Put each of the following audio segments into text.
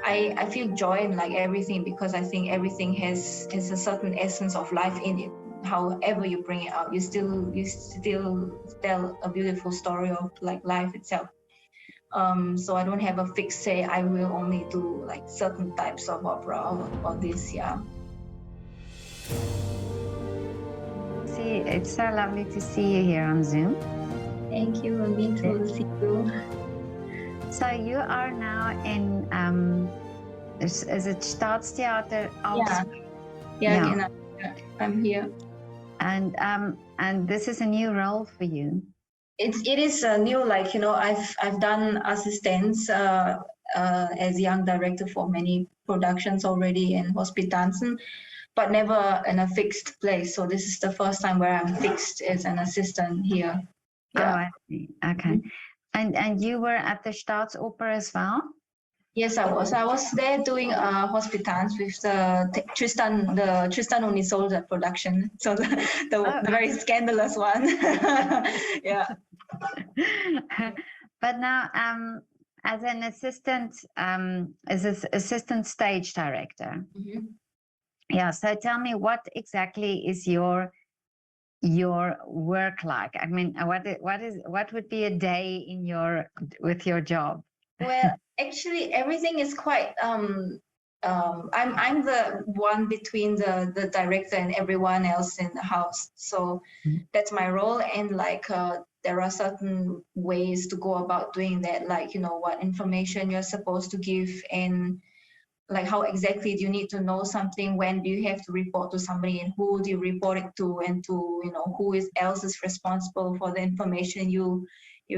I feel joy in like everything, because I think everything has a certain essence of life in it. However you bring it out, you still tell a beautiful story of like life itself. So I don't have a fixed say I will only do like certain types of opera or this. Yeah. See, it's so lovely to see you here on Zoom. Thank you. Me too. See you. So you are now in is it Staatstheater Augsburg? Yeah. Genau. Yeah, I'm here. And this is a new role for you. It is new, like, you know, I've done assistance as young director for many productions already in Hospitanzen, but never in a fixed place. So this is the first time where I'm fixed as an assistant here. Yeah. Oh, I see. Okay. And you were at the Staatsoper as well? Yes, I was. I was there doing Hospitans with the Tristan und Isolde production. So the very scandalous one. Yeah. But now, as an assistant, assistant stage director. Mm-hmm. Yeah. So tell me, what exactly is your work like? I mean, what would be a day in with your job? Well, actually, everything is quite. I'm the one between the director and everyone else in the house. So that's my role. And like there are certain ways to go about doing that. Like, you know, what information you're supposed to give, and like how exactly do you need to know something, when do you have to report to somebody, and who do you report it to, and to, you know, who else is responsible for the information you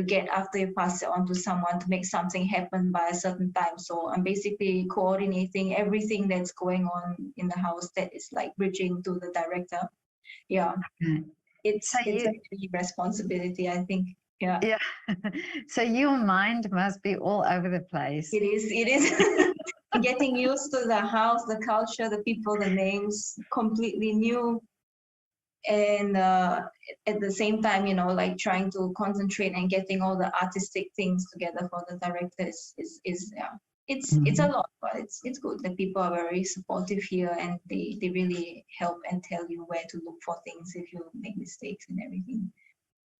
get after you pass it on to someone to make something happen by a certain time. So I'm basically coordinating everything that's going on in the house that is like bridging to the director. Yeah. Okay. It's a big responsibility, I think. Yeah. Yeah. So your mind must be all over the place. It is. Getting used to the house, the culture, the people, the names, completely new. And at the same time, you know, like trying to concentrate and getting all the artistic things together for the director is yeah. It's a lot, but it's good that people are very supportive here, and they really help and tell you where to look for things if you make mistakes and everything.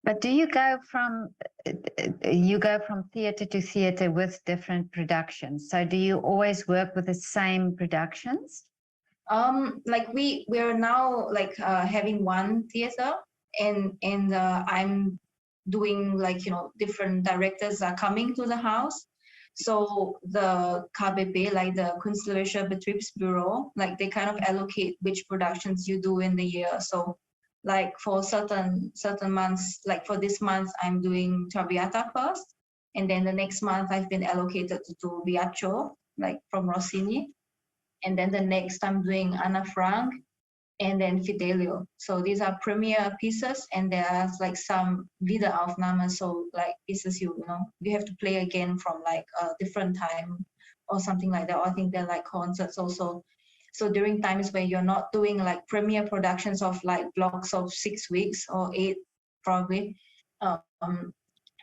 But do you go from theater to theater with different productions? So do you always work with the same productions? Like we're now like having one theater, and I'm doing, like, you know, different directors are coming to the house. So the KBB, like the Künstlerische Betriebsbüro, like they kind of allocate which productions you do in the year. So like for certain months, like for this month, I'm doing Traviata first, and then the next month I've been allocated to do Viaggio, like from Rossini, and then the next I'm doing Anna Frank, and then Fidelio. So these are premiere pieces, and there's like some Wiederaufnahme, so like pieces you have to play again from like a different time or something like that. Or I think they're like concerts also. So during times where you're not doing like premiere productions of like blocks of 6 weeks or 8 probably,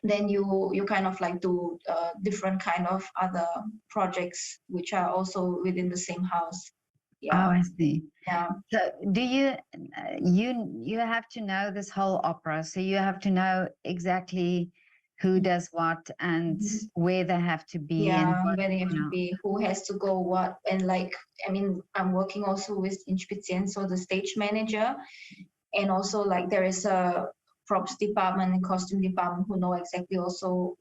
then you kind of like do different kind of other projects which are also within the same house. Yeah. Oh, I see. Yeah. So do you have to know this whole opera, so you have to know exactly who does what and where they have to be. Yeah, where they have to be, who has to go what. And like, I mean, I'm working also with Inspizien, so the stage manager, and also like there is a props department and costume department who know exactly also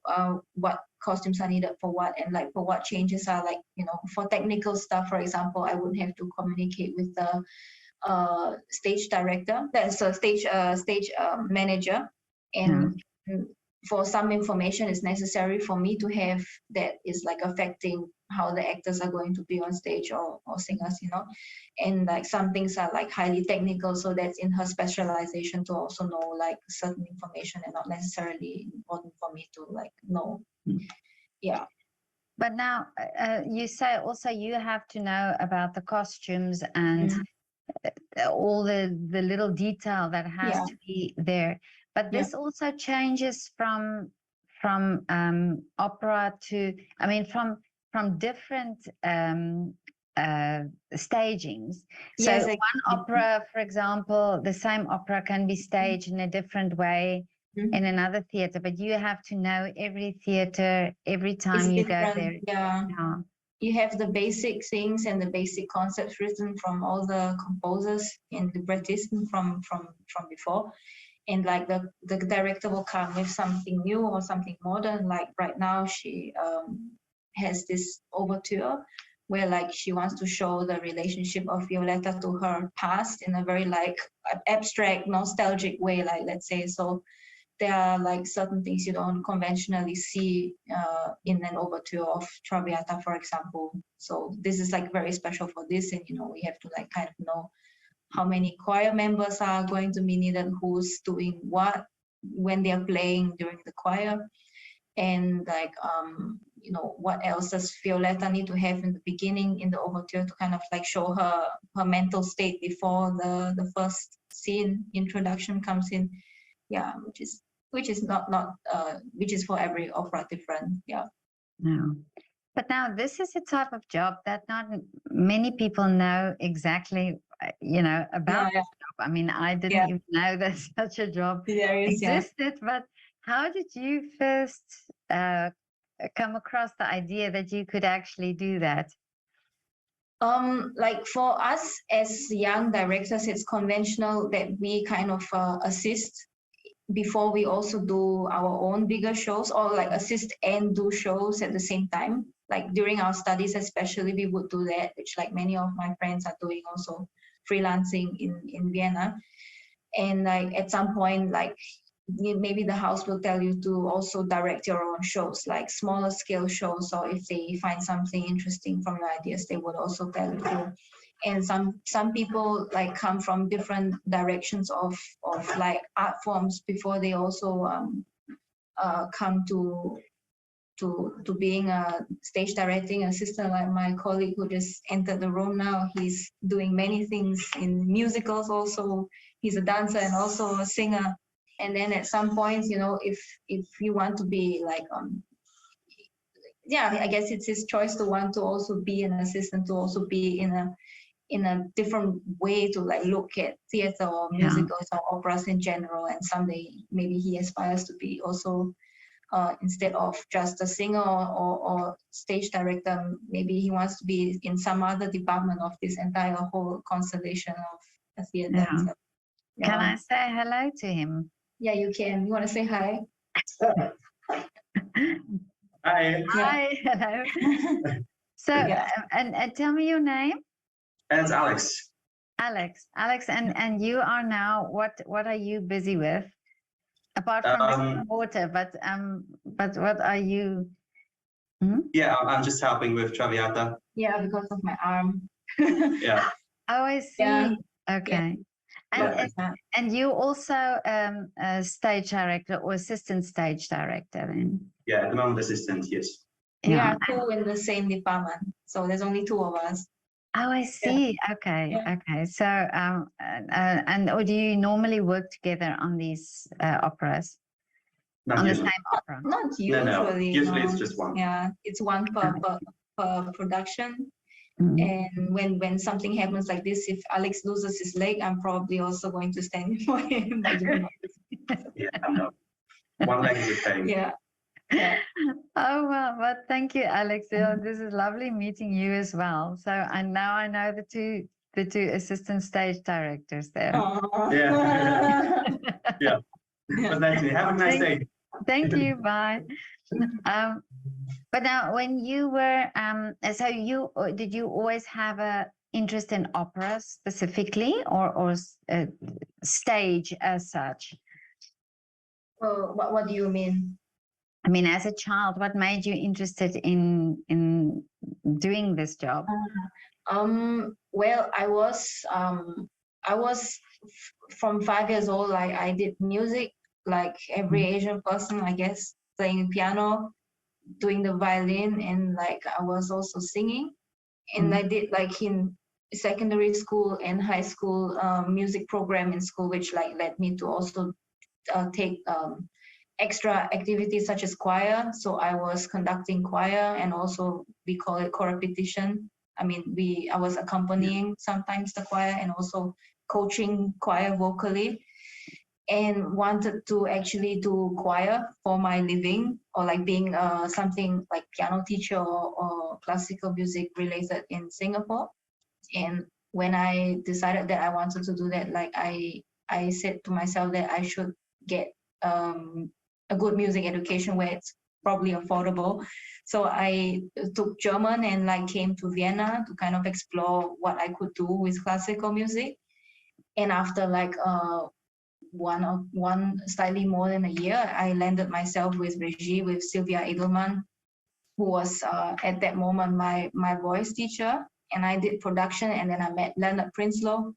what costumes are needed for what, and like for what changes are, like, you know, for technical stuff, for example, I would have to communicate with the stage director, that's a stage manager, and for some information is necessary for me to have that is like affecting how the actors are going to be on stage, or singers, you know. And like some things are like highly technical, so that's in her specialization to also know like certain information, and not necessarily important for me to like know. Yeah. But now you say also you have to know about the costumes and all the little detail that has to be there. But this also changes from opera to, I mean, from from different stagings. So Yes, one exactly. opera, for example, the same opera can be staged in a different way in another theater, but you have to know every theater every time It's you go different. there. Yeah. Yeah. You have the basic things and the basic concepts written from all the composers and librettists from before, and like the director will come with something new or something modern. Like right now she has this overture where like she wants to show the relationship of Violetta to her past in a very like abstract nostalgic way, like let's say. So there are like certain things you don't conventionally see in an overture of Traviata, for example. So this is like very special for this, and we have to like kind of know how many choir members are going to be needed, who's doing what when they're playing during the choir, and like what else does Violetta need to have in the beginning in the overture to kind of like show her mental state before the first scene introduction comes in. Yeah, which is not which is for every opera different. Yeah. No. But now this is a type of job that not many people know exactly, about Yeah, this job. I mean, I didn't yeah, even know that such a job there is, yeah. existed. But how did you first come across the idea that you could actually do that? Like for us as young directors, it's conventional that we kind of assist before we also do our own bigger shows, or like assist and do shows at the same time. Like during our studies especially, we would do that, which like many of my friends are doing also, freelancing in Vienna. And like at some point, like maybe the house will tell you to also direct your own shows, like smaller scale shows, or if they find something interesting from your ideas, they would also tell you to. And some people like come from different directions of like art forms before they also come to being a stage directing assistant. Like my colleague who just entered the room now, he's doing many things in musicals also. He's a dancer and also a singer. And then at some point, if you want to be like yeah, I guess it's his choice to want to also be an assistant, to also be in a different way to like look at theater or musicals or operas in general. And someday maybe he aspires to be also instead of just a singer or stage director, maybe he wants to be in some other department of this entire whole constellation of a theater. Yeah. So, yeah. Can I say hello to him? Yeah, you can. You want to say hi? Hi. Hi, hello. So, Yeah. and tell me your name. And it's Alex. Alex, and you are now, what are you busy with? Apart from the water, but what are you? Yeah, I'm just helping with Traviata. Yeah, because of my arm. Yeah. Oh, I see. Yeah. Okay. And you also a stage director or assistant stage director then? Yeah, at the moment assistant, yes. We are two in the same department, so there's only two of us. Oh, I see. Yeah. Okay. Yeah. Okay. So, or do you normally work together on these operas? Not on usually. the same opera? Not usually. No. Usually it's just one. Yeah, it's one per production. And when something happens like this, if Alex loses his leg, I'm probably also going to stand in for him. Yeah, I know. One leg is the same. Yeah. Yeah. Oh well, but thank you, Alex. This is lovely meeting you as well. So now I know the two assistant stage directors there. Yeah. Yeah. But nice to have a nice day. Thank you. Bye. But now, when you were so did you always have a interest in opera specifically, or stage as such? Well, what do you mean? I mean, as a child, what made you interested in doing this job? Well, I was from 5 years old. Like I did music, like every Asian person, I guess, playing piano, doing the violin, and like I was also singing. And I did like in secondary school and high school music program in school, which like led me to also take extra activities such as choir. So I was conducting choir, and also we call it co-repetition. I mean, I was accompanying sometimes the choir and also coaching choir vocally, and wanted to actually do choir for my living, or like being something like piano teacher or classical music related in Singapore. And when I decided that I wanted to do that, like I said to myself that I should get a good music education where it's probably affordable. So I took German and like came to Vienna to kind of explore what I could do with classical music. And after like one slightly more than a year, I landed myself with Regie with Sylvia Edelman, who was at that moment my voice teacher. And I did production, and then I met Leonard Prinsloo.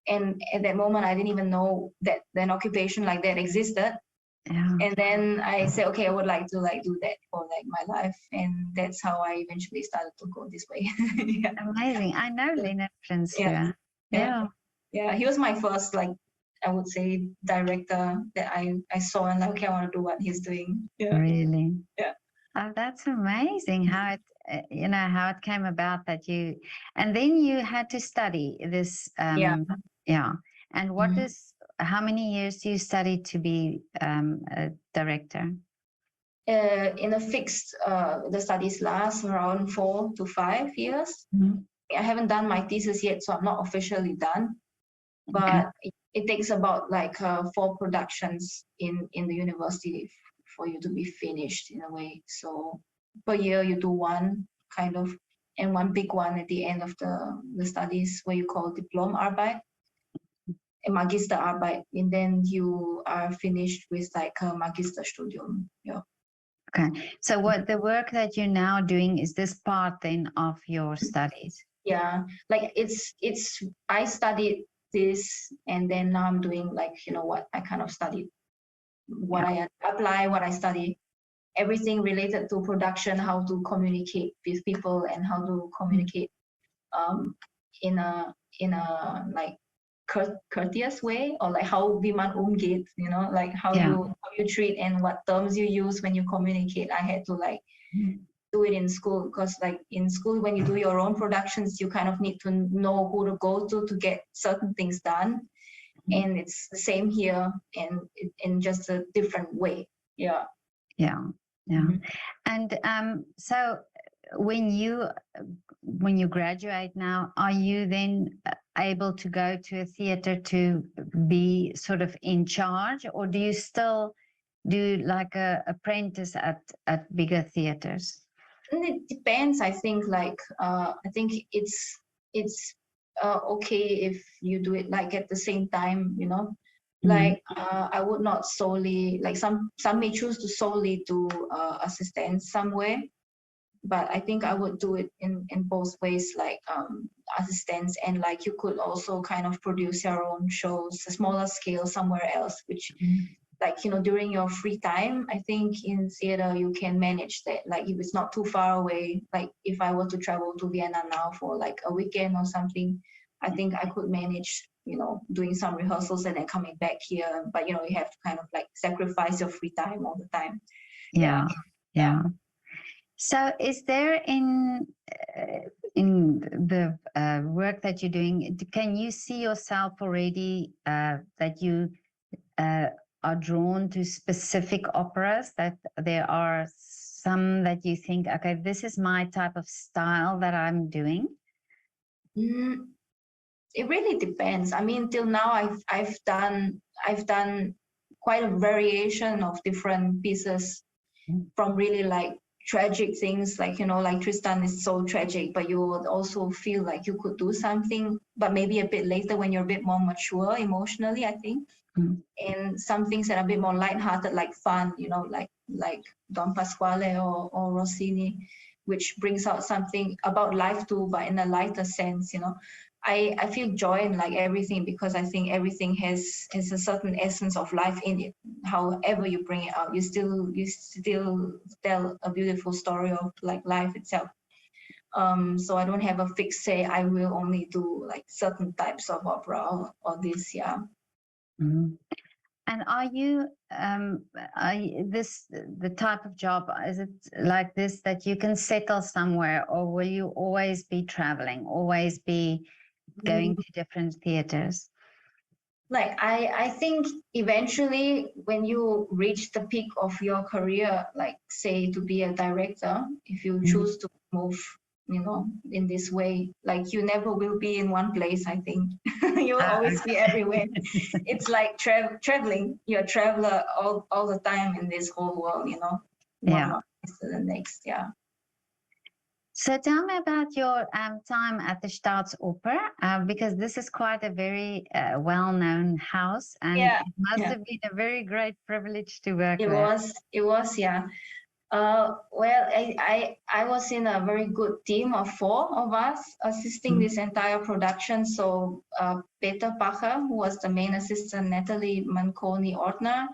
And at that moment, I didn't even know that an occupation like that existed. Yeah. And then I said, okay, I would like to like do that for like my life, and that's how I eventually started to go this way. Yeah. Amazing. I know Leonard Prinsloo. Yeah. Yeah. Yeah, he was my first, like, I would say, director that I saw and like, okay, I want to do what he's doing. Yeah. Really. Yeah. Oh, that's amazing how it, how it came about that you, and then you had to study this. Yeah. Yeah. And what Mhm. how many years do you study to be a director? In a fixed, the studies last around 4 to 5 years. I haven't done my thesis yet, so I'm not officially done. But it takes about like 4 productions in the university for you to be finished in a way. So per year you do one kind of, and one big one at the end of the studies, where you call Diplomarbeit, a Magisterarbeit, and then you are finished with like a Magisterstudium. Yeah. Okay. So what the work that you're now doing, is this part then of your studies? Yeah, like it's I studied this, and then now I'm doing like, what I kind of studied, what I apply, what I study, everything related to production, how to communicate with people, and how to communicate um in a like courteous way, or like how wie man umgeht, like how you treat and what terms you use when you communicate. I had to like do it in school, because like in school, when you do your own productions, you kind of need to know who to go to get certain things done. And it's the same here, and in just a different way. Yeah. Yeah. Mhm. And so when you graduate now, are you then able to go to a theater to be sort of in charge, or do you still do like a apprentice at bigger theaters? And it depends. I think like I think it's okay if you do it like at the same time, like I would not solely, like some may choose to solely do assistance somewhere, but I think I would do it in both ways, like assistance, and like you could also kind of produce your own shows, a smaller scale somewhere else, which like, during your free time, I think in theater you can manage that. Like if it's not too far away, like if I were to travel to Vienna now for like a weekend or something, I think I could manage, doing some rehearsals and then coming back here. But you have to kind of like sacrifice your free time all the time. Yeah. So is there in the work that you're doing, can you see yourself already that you are drawn to specific operas, that there are some that you think, okay, this is my type of style that I'm doing? It really depends. I mean, till now I've done quite a variation of different pieces, from really like tragic things, like like Tristan is so tragic, but you would also feel like you could do something, but maybe a bit later when you're a bit more mature emotionally, I think. And some things that are a bit more lighthearted, like fun, like Don Pasquale or Rossini, which brings out something about life too, but in a lighter sense. I feel joy in like everything, because I think everything has a certain essence of life in it. However you bring it out, you still tell a beautiful story of like life itself. So I don't have a fixed say, I will only do like certain types of opera or this. Yeah. And are you the type of job, is it like this that you can settle somewhere, or will you always be traveling, always be going to different theaters? Like I think eventually when you reach the peak of your career, like say to be a director, if you choose to move, in this way, like you never will be in one place, I think. You will always be everywhere. It's like traveling. You're a traveler all the time in this whole world, Yeah. one place to the next. Yeah. So tell me about your time at the Staatsoper, because this is quite a very well-known house, and Yeah, it must yeah. have been a very great privilege to work It there. was, yeah. Well, I was in a very good team of 4 of us assisting this entire production. So Peter Pacher, who was the main assistant, Natalie Manconi-Ortner,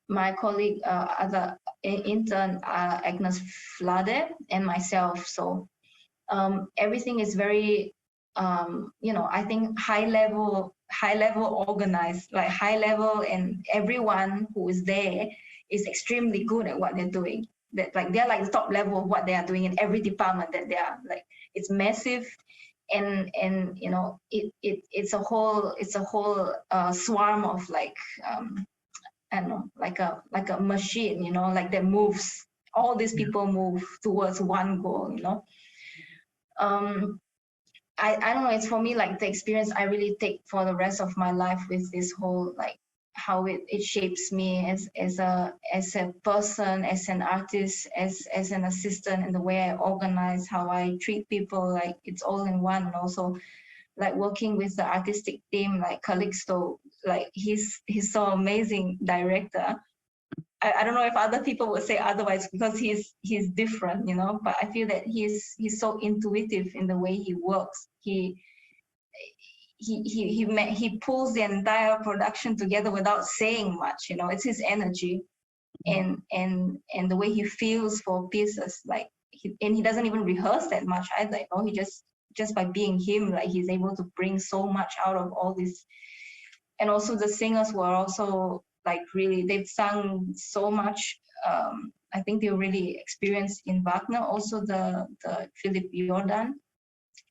my colleague, other intern, Agnes Flade, and myself. So everything is very, I think high level organized, like high level, and everyone who is there is extremely good at what they're doing. That like they're like the top level of what they are doing in every department that they are. Like it's massive, and it's a whole swarm of like I don't know, like a machine, like that moves. All these people move towards one goal, I don't know, it's for me like the experience I really take for the rest of my life with this whole like how it shapes me as a person, as an artist, as an assistant, and the way I organize, how I treat people, like it's all in one. And also like working with the artistic team, like Calixto, like he's so amazing director. I don't know if other people would say otherwise because he's different, but I feel that he's so intuitive in the way he works. He pulls the entire production together without saying much, it's his energy and the way he feels for pieces, like and he doesn't even rehearse that much either, he just by being him, like he's able to bring so much out of all this. And also the singers were also like really, they've sung so much. I think they were really experienced in Wagner. Also the Philip Jordan,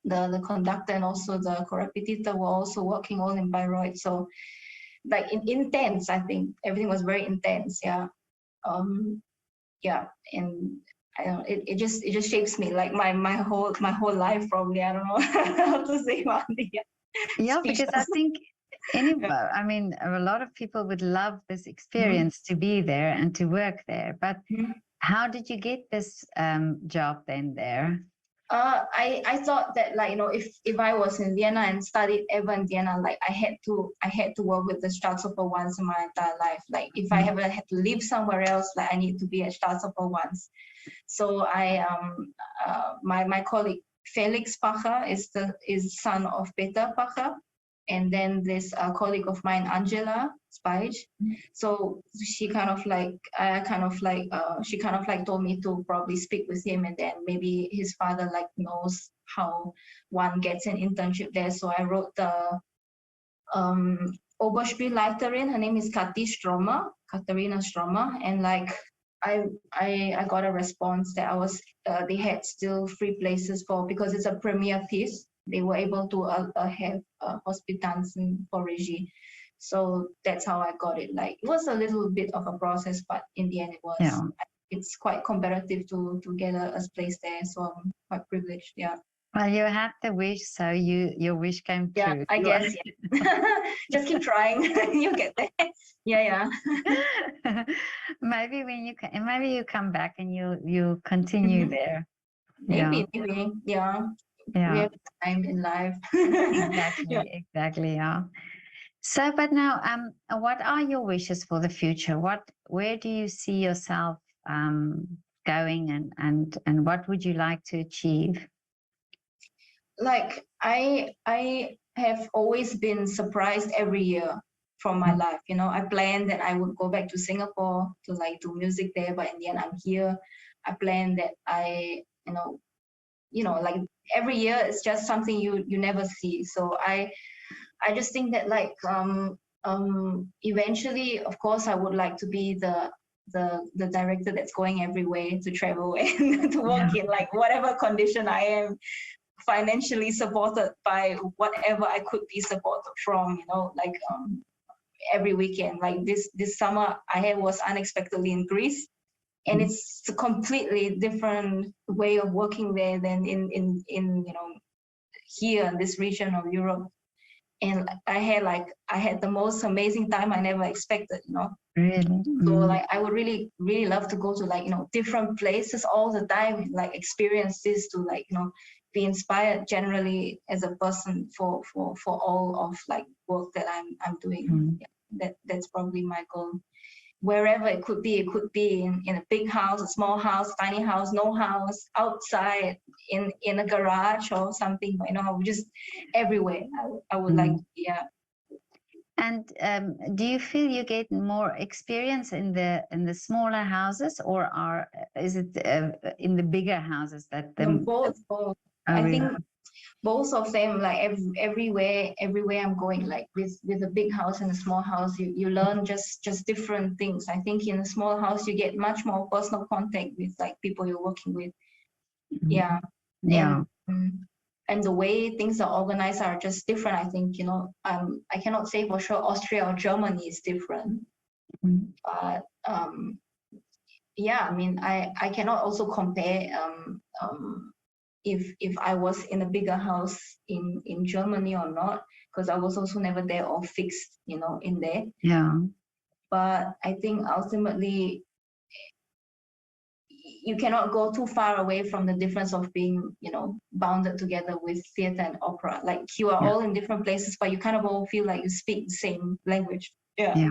the conductor, and also the chorrepetitor were also working all in Bayreuth. So like intense, I think everything was very intense. Yeah. Yeah. And I don't know, it just shapes me, like my whole life probably. I don't know how to say about it. Yeah, because I think I mean, a lot of people would love this experience to be there and to work there. But how did you get this job then there? I thought that, like, if I was in Vienna and studied ever in Vienna, like I had to work with the Staatsoper once in my entire life. Like if I ever had to live somewhere else, like I need to be at Staatsoper once. So I my colleague Felix Pacher is son of Peter Pacher, and then this colleague of mine, Angela Spage. So she kind of like told me to probably speak with him, and then maybe his father like knows how one gets an internship there. So I wrote the Oberspielleiterin. Her name is Katharina Stromer, and like I got a response that they had still free places because it's a premiere piece. They were able to have Hospitanzen for Regie. So that's how I got it. Like it was a little bit of a process, but in the end it was. Yeah. It's quite competitive to get a place there. So I'm quite privileged. Yeah. Well, you had the wish, so your wish came true. Yeah, I guess. Yeah. Just keep trying. You'll get there. Yeah. Maybe maybe you come back and you continue there. Maybe. Yeah. Yeah. We have time in life. Exactly. Yeah. So, but now, what are your wishes for the future? Where do you see yourself going, and what would you like to achieve? Like I have always been surprised every year from my life. I planned that I would go back to Singapore to like do music there, but in the end I'm here. I planned that like every year it's just something you never see. So I just think that like eventually, of course, I would like to be the director that's going everywhere to travel and to work in like whatever condition I am, financially supported by whatever I could be supported from, like every weekend. Like this summer I was unexpectedly in Greece, and it's a completely different way of working there than in here in this region of Europe. And I had the most amazing time I never expected, Really? So like I would really, really love to go to like, different places all the time, like experience this, to like, be inspired generally as a person for all of like work that I'm doing. Yeah, that's probably my goal. Wherever it could be in a big house, a small house, tiny house, no house, outside, in a garage or something, just everywhere. I would like, yeah. And do you feel you get more experience in the smaller houses, or is it in the bigger houses that the Both. I really? think both of them, like everywhere I'm going, like with a big house and a small house, you learn just different things. I think in a small house you get much more personal contact with like people you're working with. Yeah. And the way things are organized are just different. I think, I cannot say for sure Austria or Germany is different. But yeah, I mean, I cannot also compare if I was in a bigger house in Germany or not, because I was also never there or fixed, in there. Yeah. But I think ultimately you cannot go too far away from the difference of being, bounded together with theater and opera. Like you are all in different places, but you kind of all feel like you speak the same language. Yeah.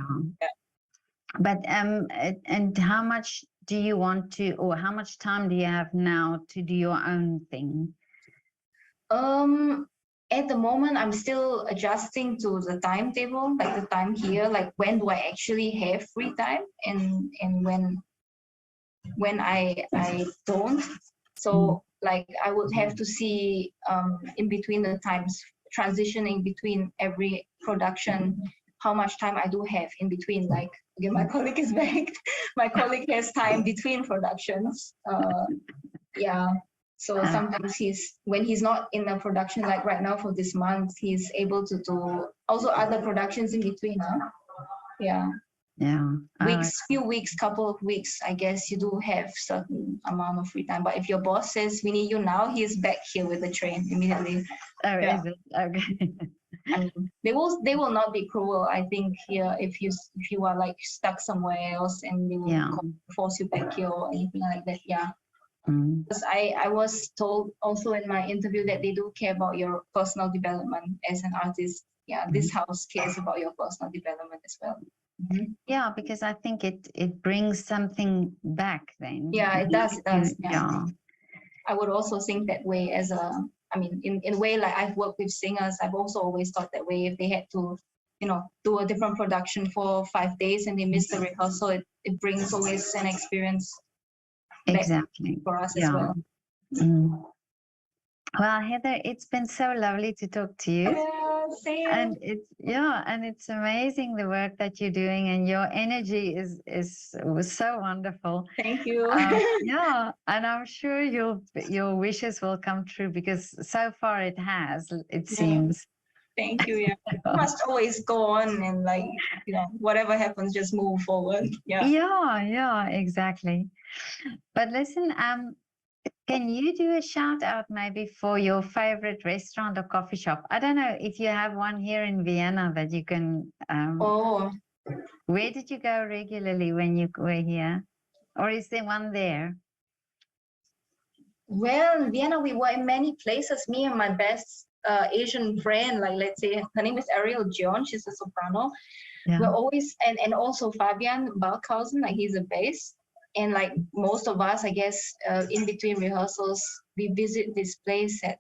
But and how much do you want to, or how much time do you have now to do your own thing? At the moment, I'm still adjusting to the timetable, like the time here, like when do I actually have free time and when I don't. So like I would have to see in between the times, transitioning between every production, how much time I do have in between. Like, again, my colleague is back. My colleague has time between productions. Yeah. So sometimes when he's not in a production, like right now for this month, he's able to do also other productions in between. Yeah. Yeah. Few weeks, couple of weeks, I guess you do have certain amount of free time. But if your boss says we need you now, he's back here with the train immediately. Oh, is it? Okay. And they will not be cruel, I think, here if you are like stuck somewhere else and they will force you back here or anything like that. Yeah. Because I was told also in my interview that they do care about your personal development as an artist. Yeah, this house cares about your personal development as well. Yeah, because I think it brings something back then. Yeah, it does. Yeah. I would also think that way in a way, like I've worked with singers, I've also always thought that way. If they had to, do a different production for 5 days and they miss the rehearsal, it brings always an experience exactly for us as well. Well, Heather, it's been so lovely to talk to you. Same. And it's amazing the work that you're doing, and your energy was so wonderful. Thank you. Yeah, and I'm sure your wishes will come true, because so far it has, it seems. Thank you. Yeah, you must always go on and like, whatever happens, just move forward. Yeah, exactly. But listen, can you do a shout out maybe for your favorite restaurant or coffee shop? I don't know if you have one here in Vienna that you can. Where did you go regularly when you were here? Or is there one there? Well, in Vienna, we were in many places. Me and my best Asian friend, like let's say her name is Ariel John, she's a soprano. Yeah. We're always, and also Fabian Balkhausen, like he's a bass. And like most of us, I guess, in between rehearsals, we visit this place at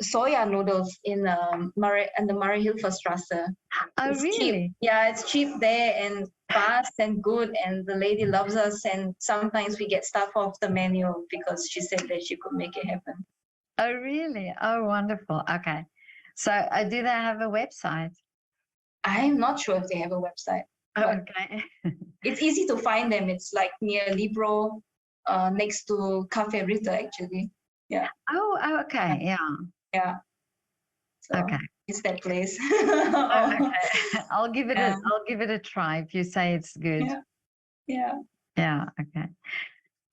Soya Noodles in the Mariahilf Strasse. Oh, it's really? Cheap. Yeah, it's cheap there and fast and good, and the lady loves us. And sometimes we get stuff off the menu because she said that she could make it happen. Oh, really? Oh, wonderful. Okay. So do they have a website? I'm not sure if they have a website. But Okay. it's easy to find them. It's like near Libro, next to Cafe Rita, actually. Oh, okay. Yeah. Yeah. So Okay. it's that place. Okay. I'll give it Yeah. I'll give it a try if you say it's good. Yeah. Yeah. Yeah. Okay.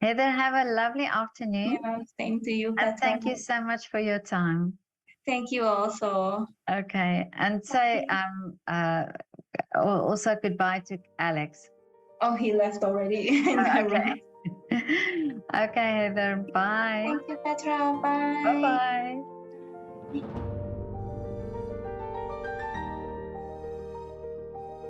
Heather, have a lovely afternoon. Yeah. Same to you, And Petra. thank you so much for your time. Thank you also. Okay. And say also goodbye to Alex. Oh, he left already in my room. Okay. Okay, Heather. Bye. Thank you, Petra. Bye. Bye-bye.